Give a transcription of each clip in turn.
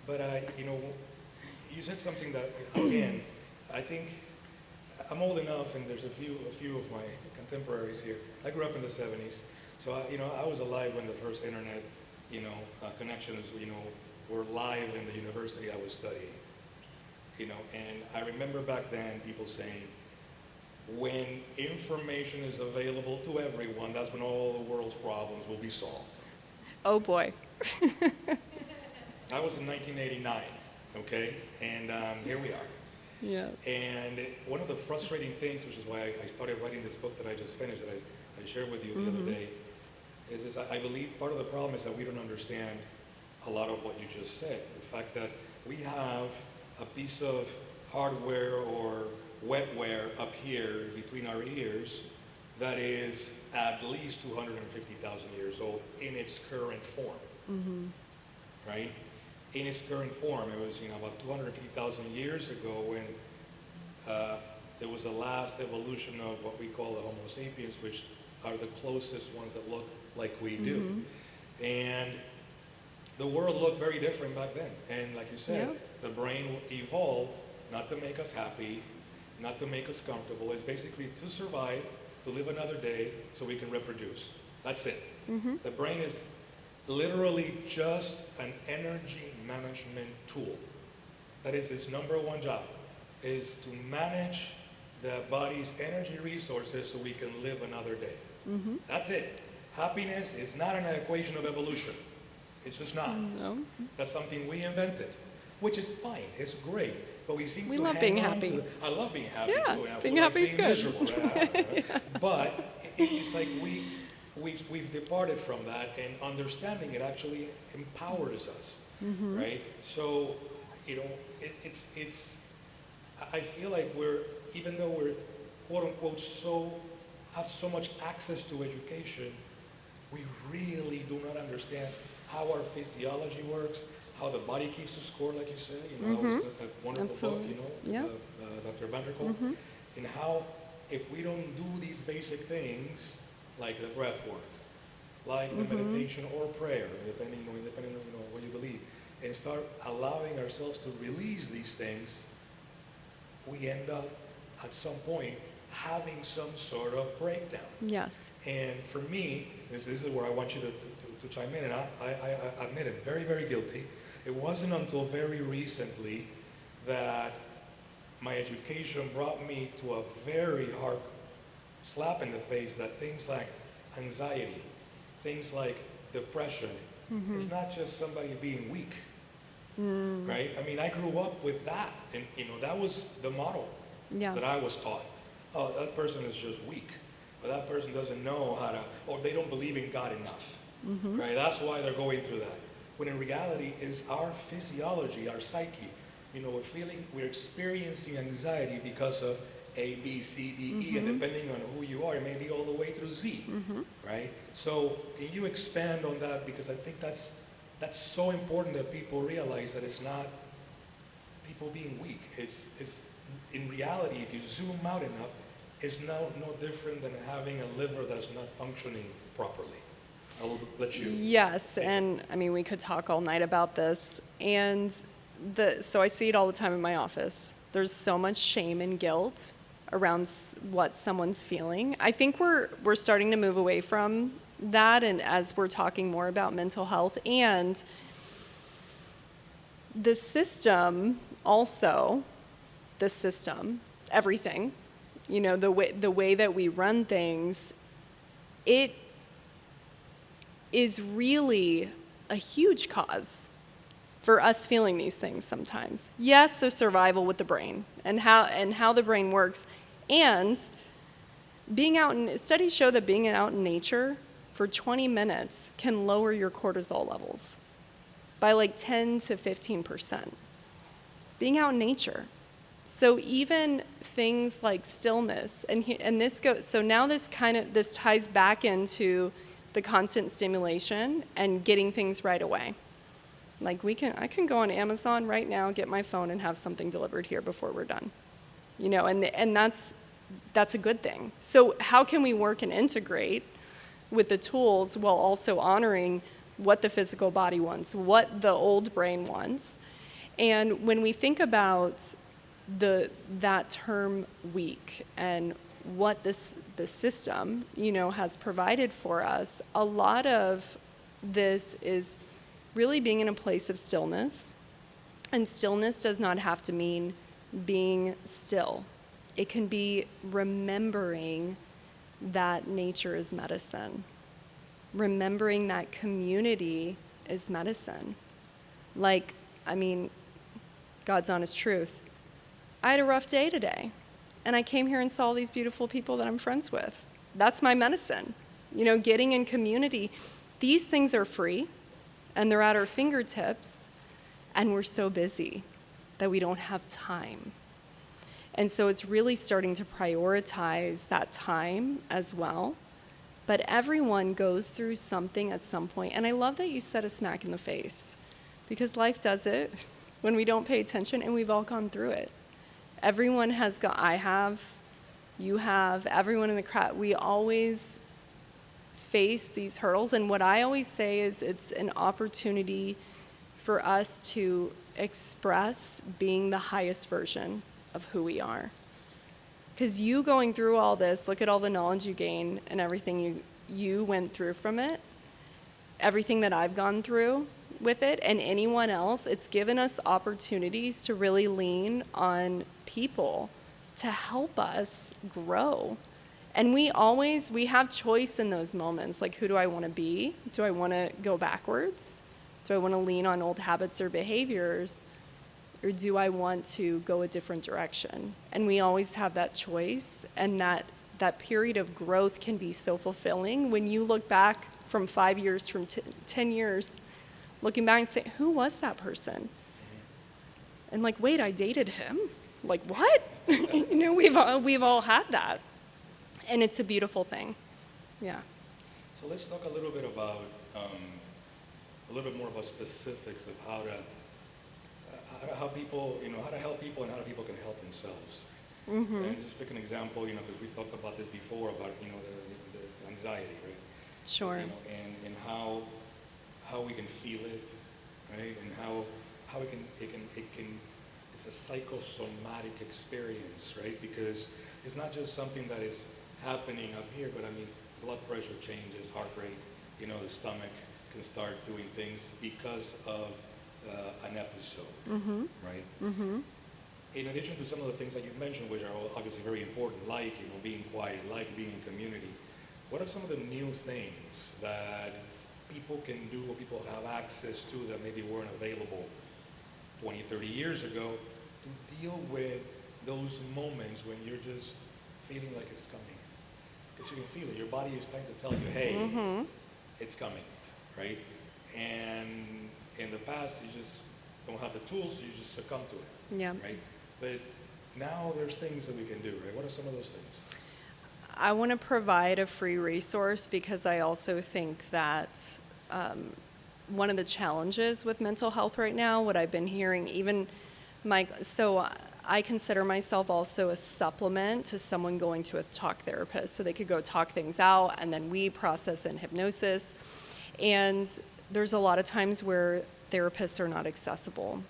But you said something that, again, I think I'm old enough, and there's a few of my contemporaries here. I grew up in the 70s, so I was alive when the first internet, connections, were live in the university I was studying. And I remember back then people saying, when information is available to everyone, that's when all the world's problems will be solved. Oh boy. That was in 1989, okay? And here we are. Yeah. And one of the frustrating things, which is why I started writing this book that I just finished, that I shared with you the other day, is I believe part of the problem is that we don't understand a lot of what you just said. The fact that we have a piece of hardware or wetware up here between our ears that is at least 250,000 years old in its current form, right? In its current form, it was about 250,000 years ago when there was the last evolution of what we call the Homo sapiens, which are the closest ones that look like we do. And the world looked very different back then. And like you said, the brain evolved not to make us happy, not to make us comfortable. It's basically to survive, to live another day so we can reproduce. That's it. The brain is literally just an energy management tool. That is its number one job, is to manage the body's energy resources so we can live another day. That's it. Happiness is not an equation of evolution. It's just not. No. That's something we invented, which is fine. It's great. But we seem we to love hang being on happy. to I love being happy too. And I being feel happy like is being good. miserable. Right? But it's like we've departed from that, and understanding it actually empowers us, right? So, it's. I feel like even though we're quote unquote have so much access to education, we really do not understand how our physiology works, how the body keeps a score, like you said. That was a wonderful Absolutely. book, Dr. Vanderkolk, and how if we don't do these basic things, like the breath work, like the meditation or prayer, depending on what you believe, and start allowing ourselves to release these things, we end up at some point having some sort of breakdown. Yes. And for me, this is where I want you to chime in, and I admit it, very, very guilty. It wasn't until very recently that my education brought me to a very hard slap in the face that things like anxiety, things like depression, is not just somebody being weak, right? I mean, I grew up with that, and that was the model that I was taught. Oh, that person is just weak, or that person doesn't know how to, or they don't believe in God enough, right? That's why they're going through that. When in reality is our physiology, our psyche. We're experiencing anxiety because of A, B, C, D, E, and depending on who you are, it may be all the way through Z, right? So can you expand on that? Because I think that's so important that people realize that it's not people being weak. It's in reality, if you zoom out enough, it's no different than having a liver that's not functioning properly. I will let you. Yes, and I mean, we could talk all night about this. And so I see it all the time in my office. There's so much shame and guilt around what someone's feeling. I think we're starting to move away from that, and as we're talking more about mental health and the system, everything, the way that we run things, it is really a huge cause for us feeling these things sometimes. Yes, there's survival with the brain and how the brain works, and studies show that being out in nature for 20 minutes can lower your cortisol levels by like 10 to 15%. Being out in nature. So even things like stillness, and this goes. So now this ties back into the constant stimulation and getting things right away. Like I can go on Amazon right now, get my phone, and have something delivered here before we're done. And that's a good thing. So how can we work and integrate with the tools while also honoring what the physical body wants, what the old brain wants, And when we think about that term weak and what the system, has provided for us, a lot of this is really being in a place of stillness. And stillness does not have to mean being still. It can be remembering that nature is medicine, remembering that community is medicine. God's honest truth. I had a rough day today, and I came here and saw these beautiful people that I'm friends with. That's my medicine. Getting in community. These things are free, and they're at our fingertips, and we're so busy that we don't have time. And so it's really starting to prioritize that time as well. But everyone goes through something at some point. And I love that you said a smack in the face, because life does it when we don't pay attention, and we've all gone through it. Everyone has I have, you have, everyone in the crowd. We always face these hurdles. And what I always say is it's an opportunity for us to express being the highest version of who we are. Because you going through all this, look at all the knowledge you gain and everything you went through from it, everything that I've gone through with it, and anyone else. It's given us opportunities to really lean on people to help us grow. And we have choice in those moments. Like, who do I want to be? Do I want to go backwards? Do I want to lean on old habits or behaviors? Or do I want to go a different direction? And we always have that choice. And that period of growth can be so fulfilling when you look back from 5 years, from 10 years, looking back and say, who was that person? And wait, I dated him? What? We've all had that. And it's a beautiful thing. Yeah. So let's talk a little bit about, a little bit more about specifics of how to help people and how people can help themselves. Mm-hmm. And just pick an example, because we've talked about this before, about, the anxiety, right? Sure. And how we can feel it, right? And how it's a psychosomatic experience, right? Because it's not just something that is happening up here, but blood pressure changes, heart rate, the stomach can start doing things because of an episode, mm-hmm. right? Mm-hmm. In addition to some of the things that you've mentioned, which are obviously very important, like being quiet, like being in community, what are some of the new things that people can do or people have access to that maybe weren't available 20, 30 years ago to deal with those moments when you're just feeling like it's coming? Because you can feel it. Your body is trying to tell you, hey, mm-hmm. it's coming, right? And in the past, you just don't have the tools, so you just succumb to it, yeah. right? But now there's things that we can do, right? What are some of those things? I want to provide a free resource because I also think that one of the challenges with mental health right now, what I've been hearing, even so I consider myself also a supplement to someone going to a talk therapist, so they could go talk things out, and then we process in hypnosis. And there's a lot of times where therapists are not accessible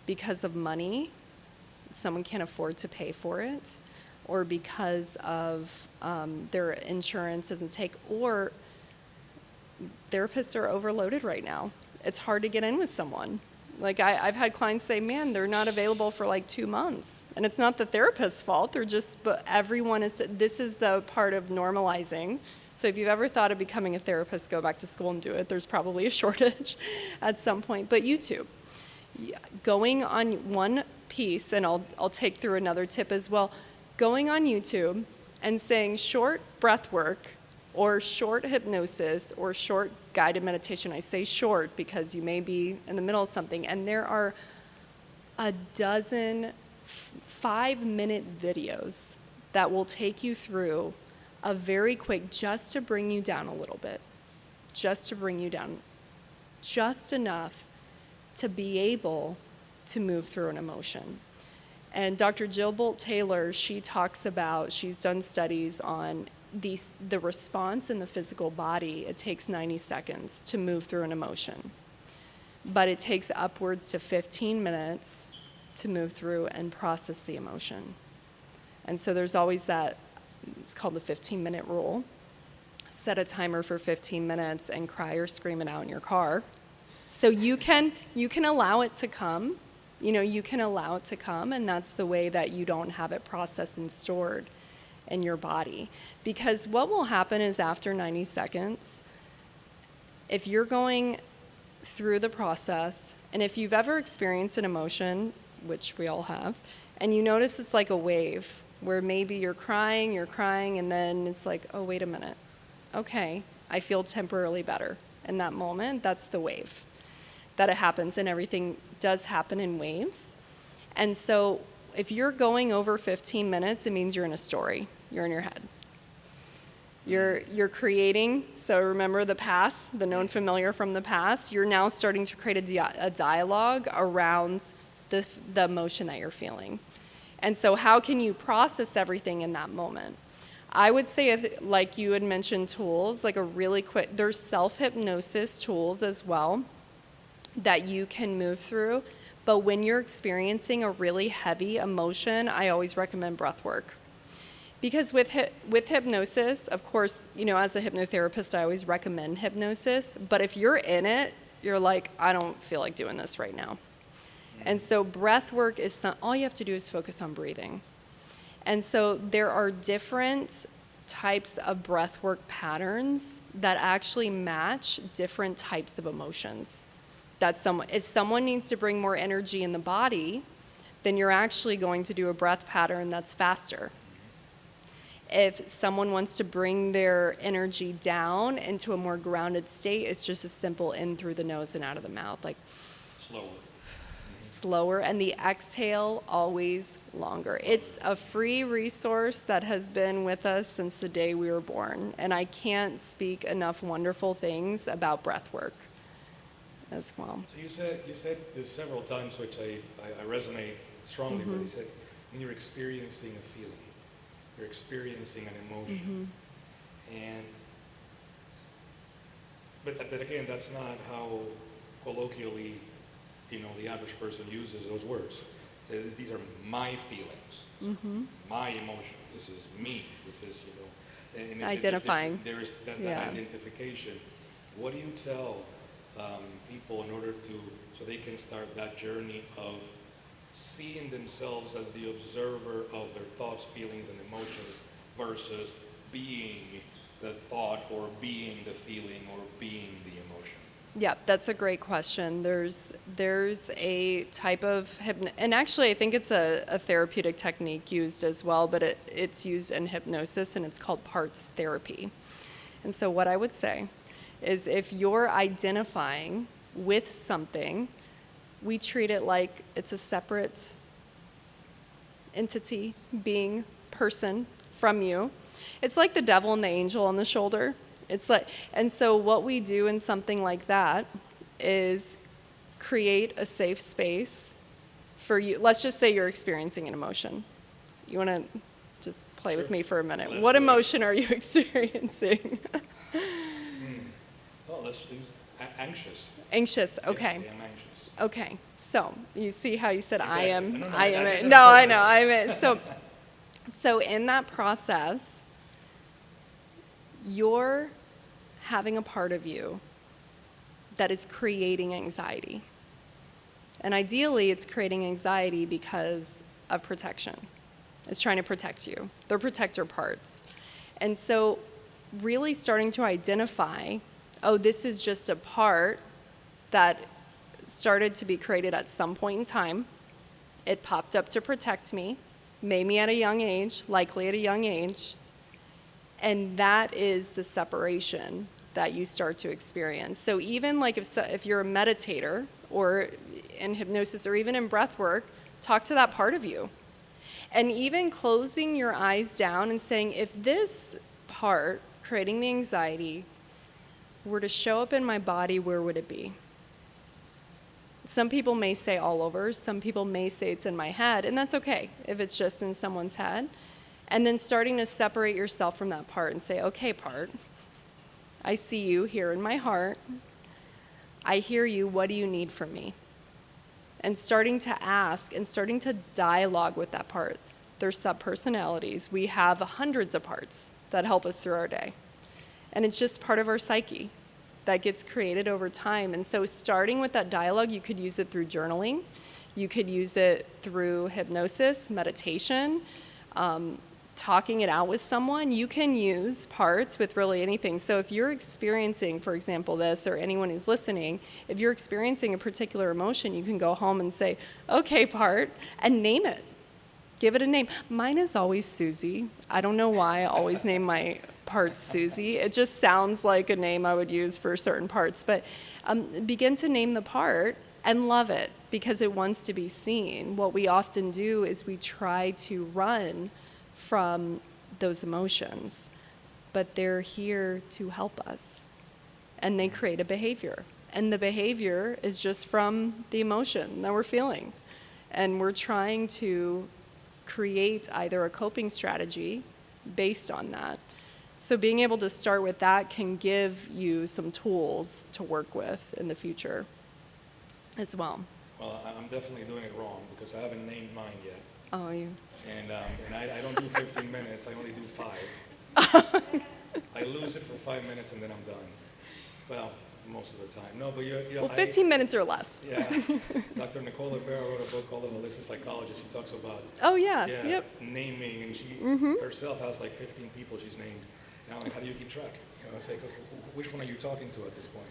because of money. Someone can't afford to pay for it, or because of their insurance doesn't take, or therapists are overloaded right now. It's hard to get in with someone. I've had clients say, man, they're not available for 2 months. And it's not the therapist's fault. But everyone this is the part of normalizing. So if you've ever thought of becoming a therapist, go back to school and do it. There's probably a shortage at some point. But YouTube, going on one piece, and I'll take through another tip as well, going on YouTube and saying short breath work or short hypnosis or short guided meditation. I say short because you may be in the middle of something, and there are a dozen 5-minute videos that will take you through a very quick, just to bring you down a little bit, just to bring you down, just enough to be able to move through an emotion. And Dr. Jill Bolt-Taylor, she talks about, she's done studies on the response in the physical body. It takes 90 seconds to move through an emotion. but it takes upwards to 15 minutes to move through and process the emotion. And so there's always that, it's called the 15-minute rule. Set a timer for 15 minutes and cry or scream it out in your car. So you can allow it to come. You can allow it to come, and that's the way that you don't have it processed and stored in your body. Because what will happen is after 90 seconds, if you're going through the process, and if you've ever experienced an emotion, which we all have, and you notice it's like a wave, where maybe you're crying, and then it's like, oh, wait a minute. Okay, I feel temporarily better. In that moment, that's the wave that it happens, and everything does happen in waves. And so if you're going over 15 minutes, it means you're in a story. You're in your head. You're creating, so remember the past, the known familiar from the past, you're now starting to create a dialogue around the emotion that you're feeling. And so how can you process everything in that moment? I would say, like you had mentioned, tools, like a really quick, there's self-hypnosis tools as well that you can move through. But when you're experiencing a really heavy emotion, I always recommend breathwork. Because with hypnosis, of course, as a hypnotherapist, I always recommend hypnosis. But if you're in it, you're like, I don't feel like doing this right now. And so breath work is all you have to do is focus on breathing. And so there are different types of breath work patterns that actually match different types of emotions. If someone needs to bring more energy in the body, then you're actually going to do a breath pattern that's faster. If someone wants to bring their energy down into a more grounded state, it's just a simple in through the nose and out of the mouth, like slower, and the exhale always longer. It's a free resource that has been with us since the day we were born, and I can't speak enough wonderful things about breath work as well. So you said this several times, which I resonate strongly with. You said when you're experiencing a feeling, you're experiencing an emotion, but again, that's not how colloquially, the average person uses those words. So these are my feelings, my emotions. This is me. This is and identifying. There is that identification. What do you tell people in order so they can start that journey of seeing themselves as the observer of their thoughts, feelings, and emotions versus being the thought or being the feeling or being the emotion? Yeah, that's a great question. There's a type of and actually I think it's a therapeutic technique used as well, but it's used in hypnosis, and it's called parts therapy. And so what I would say is if you're identifying with something, we treat it like it's a separate entity, being, person from you. It's like the devil and the angel on the shoulder. And so what we do in something like that is create a safe space for you. Let's just say you're experiencing an emotion. You want to just play with me for a minute. What emotion are you experiencing? Oh, let's use anxious. Anxious, okay. Yes, I'm anxious. Okay, so you see how you said exactly. I am. No, I am it. No, I know. I'm it. So in that process, you're having a part of you that is creating anxiety. And ideally, it's creating anxiety because of protection. It's trying to protect you. They're protector parts. And so really starting to identify, oh, this is just a part that started to be created at some point in time. It popped up to protect me, maybe at a young age, likely at a young age. And that is the separation that you start to experience. So even like if you're a meditator or in hypnosis or even in breath work, talk to that part of you. And even closing your eyes down and saying, if this part, creating the anxiety, were to show up in my body, where would it be? Some people may say all over, some people may say it's in my head, and that's okay if it's just in someone's head. And then starting to separate yourself from that part and say, okay, part, I see you here in my heart. I hear you. What do you need from me? And starting to ask and starting to dialogue with that part. They're subpersonalities. We have hundreds of parts that help us through our day. And it's just part of our psyche that gets created over time. And so starting with that dialogue, you could use it through journaling. You could use it through hypnosis, meditation, talking it out with someone. You can use parts with really anything. So if you're experiencing, for example, this, or anyone who's listening, if you're experiencing a particular emotion, you can go home and say, okay, part, and name it. Give it a name. Mine is always Susie. I don't know why I always name my parts Susie. It just sounds like a name I would use for certain parts. But begin to name the part and love it because it wants to be seen. What we often do is we try to run from those emotions, but they're here to help us. And they create a behavior. And the behavior is just from the emotion that we're feeling. And we're trying to create either a coping strategy based on that. So being able to start with that can give you some tools to work with in the future as well. Well, I'm definitely doing it wrong because I haven't named mine yet. Oh, you. And I don't do 15 minutes, I only do 5. I lose it for 5 minutes and then I'm done. Well, most of the time. No, but Well, 15 minutes or less. Yeah. Dr. Nicole Rivera wrote a book called The Holistic Psychologist. She talks about Oh, yeah. Yep. naming, and she herself has like 15 people she's named. Now, like, how do you keep track? It's like, which one are you talking to at this point?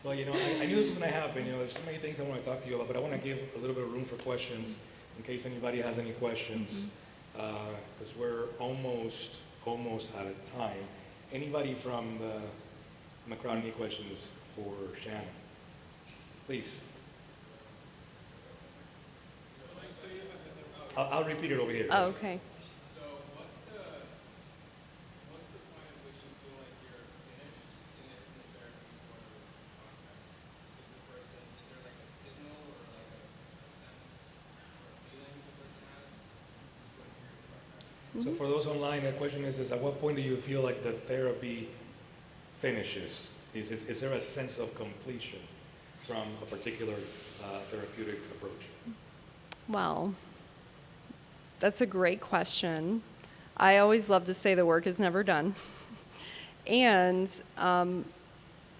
Well, I knew this was going to happen. There's so many things I want to talk to you about, but I want to give a little bit of room for questions in case anybody has any questions, because we're almost out of time. Anybody from the crowd, any questions for Shannon? Please. I'll repeat it over here. Oh, okay. So what's the point at which you feel like you're finished in a therapy sort of context? Is there like a signal or like a sense or a feeling the person has? Just what I'm curious about that. So for those online, the question is at what point do you feel like the therapy finishes? Is there a sense of completion from a particular therapeutic approach? Well, that's a great question. I always love to say the work is never done. And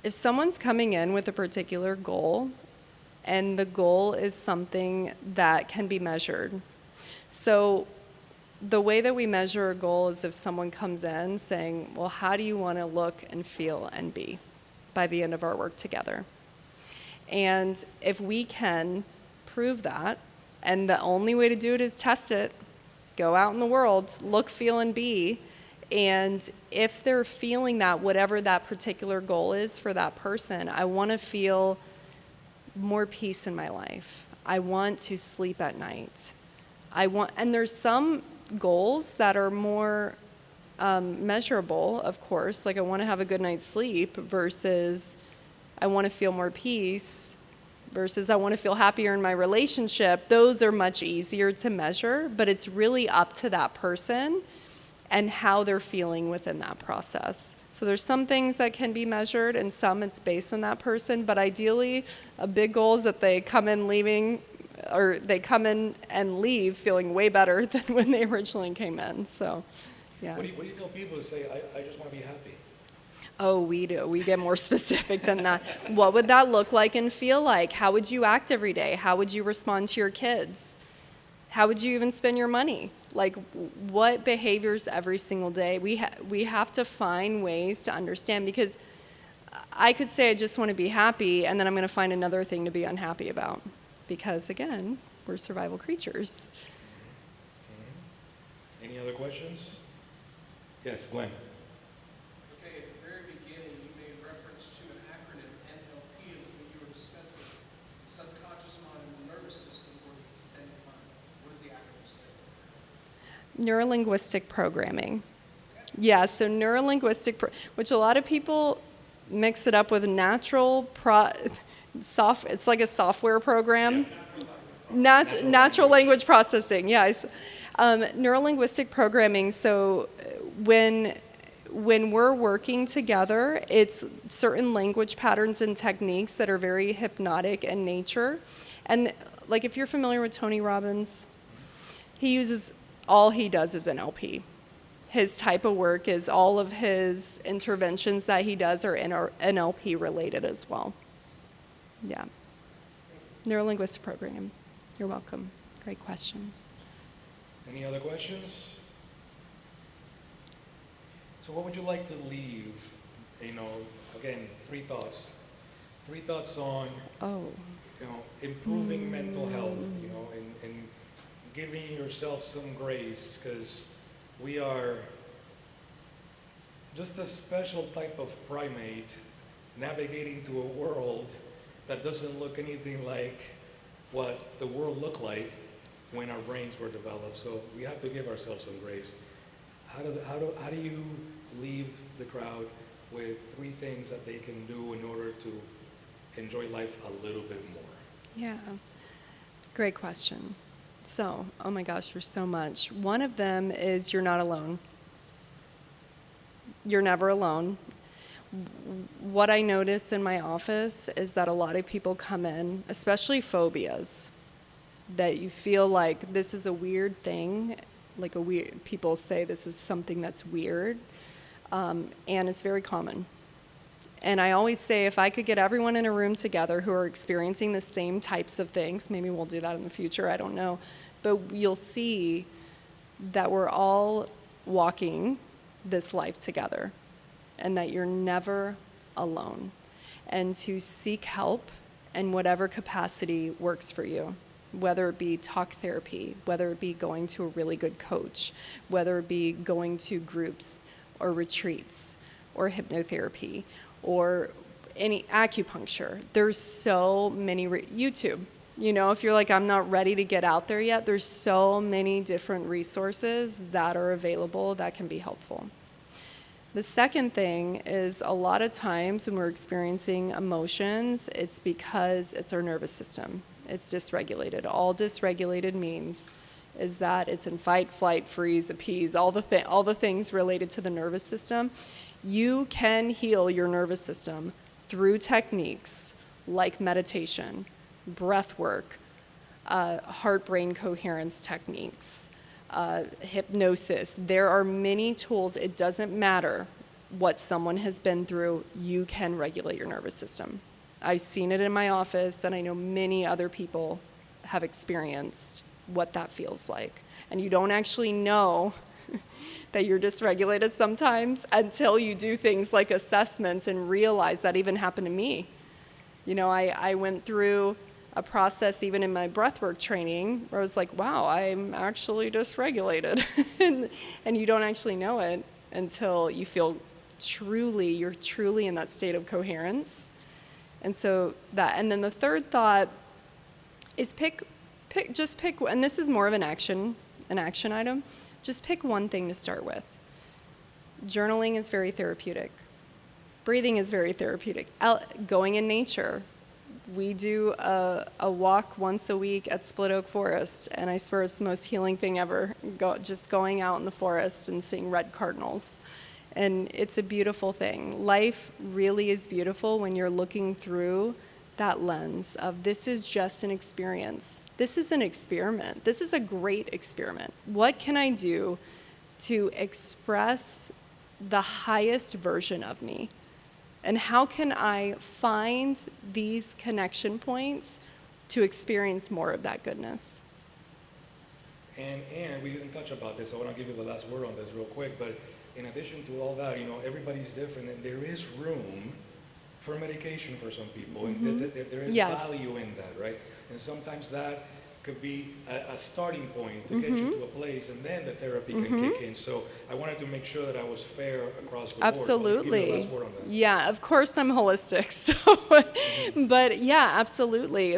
if someone's coming in with a particular goal, and the goal is something that can be measured. So the way that we measure a goal is if someone comes in saying, well, how do you want to look and feel and be by the end of our work together? And if we can prove that, and the only way to do it is test it, go out in the world, look, feel, and be. And if they're feeling that, whatever that particular goal is for that person, I want to feel more peace in my life. I want to sleep at night. And there's some goals that are more measurable, of course, like I want to have a good night's sleep versus I want to feel more peace versus I want to feel happier in my relationship. Those are much easier to measure, but it's really up to that person and how they're feeling within that process. So there's some things that can be measured and some it's based on that person, but ideally a big goal is that they come in and leave feeling way better than when they originally came in. So, yeah. What do you tell people to say, I just want to be happy? Oh, we do. We get more specific than that. What would that look like and feel like? How would you act every day? How would you respond to your kids? How would you even spend your money? Like, what behaviors every single day? We have to find ways to understand, because I could say I just want to be happy, and then I'm going to find another thing to be unhappy about. Because, again, we're survival creatures. Any other questions? Yes, Glenn. Okay, at the very beginning, you made reference to an acronym, NLP. It was when you were discussing the subconscious mind and the nervous system or the extended mind. What does the acronym stand for? Neurolinguistic programming. Yeah, so neurolinguistic, which a lot of people mix it up with it's like a software program. Natural language processing, yes. Neurolinguistic programming, so when when we're working together, it's certain language patterns and techniques that are very hypnotic in nature. And like if you're familiar with Tony Robbins, all he does is NLP. His type of work is all of his interventions that he does are NLP related as well. Yeah. Neurolinguistic programming. You're welcome. Great question. Any other questions? So what would you like to leave? Again, 3 thoughts. 3 thoughts on, improving mental health, and giving yourself some grace, because we are just a special type of primate navigating through a world that doesn't look anything like what the world looked like when our brains were developed. So we have to give ourselves some grace. How do you leave the crowd with 3 things that they can do in order to enjoy life a little bit more? Yeah, great question. So, oh my gosh, there's so much. One of them is you're not alone. You're never alone. What I notice in my office is that a lot of people come in, especially phobias, that you feel like this is a weird thing, people say this is something that's weird, and it's very common. And I always say, if I could get everyone in a room together who are experiencing the same types of things, maybe we'll do that in the future, I don't know, but you'll see that we're all walking this life together and that you're never alone, and to seek help in whatever capacity works for you, whether it be talk therapy, whether it be going to a really good coach, whether it be going to groups or retreats or hypnotherapy, or any acupuncture. There's so many, YouTube. If you're like, I'm not ready to get out there yet, there's so many different resources that are available that can be helpful. The second thing is, a lot of times when we're experiencing emotions, it's because it's our nervous system. It's dysregulated. All dysregulated means is that it's in fight, flight, freeze, appease, all the things related to the nervous system. You can heal your nervous system through techniques like meditation, breath work, heart-brain coherence techniques, hypnosis. There are many tools. It doesn't matter what someone has been through. You can regulate your nervous system. I've seen it in my office, and I know many other people have experienced what that feels like. And you don't actually know that you're dysregulated sometimes until you do things like assessments and realize that even happened to me. I went through a process even in my breathwork training where I was like, wow, I'm actually dysregulated. and you don't actually know it until you feel you're truly in that state of coherence. And so and then the third thought is just pick, and this is more of an action item. Just pick one thing to start with. Journaling is very therapeutic. Breathing is very therapeutic. Going in nature. We do a walk once a week at Split Oak Forest, and I swear it's the most healing thing ever, just going out in the forest and seeing red cardinals. And it's a beautiful thing. Life really is beautiful when you're looking through that lens of, this is just an experience. This is an experiment. This is a great experiment. What can I do to express the highest version of me? And how can I find these connection points to experience more of that goodness? And we didn't touch about this, so I want to give you the last word on this real quick, but in addition to all that, everybody's different, and there is room for medication for some people, and there is value in that, right? And sometimes that could be a starting point to get you to a place, and then the therapy can kick in. So I wanted to make sure that I was fair across the board. Absolutely. So give you the last word on that. Yeah, of course I'm holistic. So, but yeah, absolutely.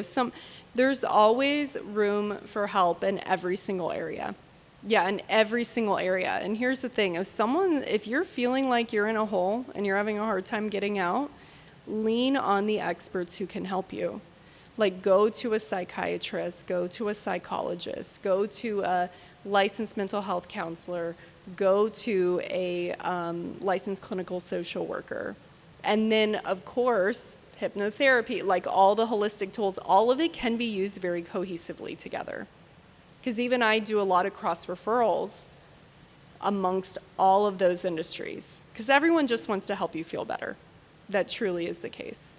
There's always room for help in every single area. Yeah, in every single area. And here's the thing: if you're feeling like you're in a hole and you're having a hard time getting out, lean on the experts who can help you. Like, go to a psychiatrist, go to a psychologist, go to a licensed mental health counselor, go to a licensed clinical social worker. And then, of course, hypnotherapy, like all the holistic tools, all of it can be used very cohesively together. Because even I do a lot of cross referrals amongst all of those industries, because everyone just wants to help you feel better. That truly is the case.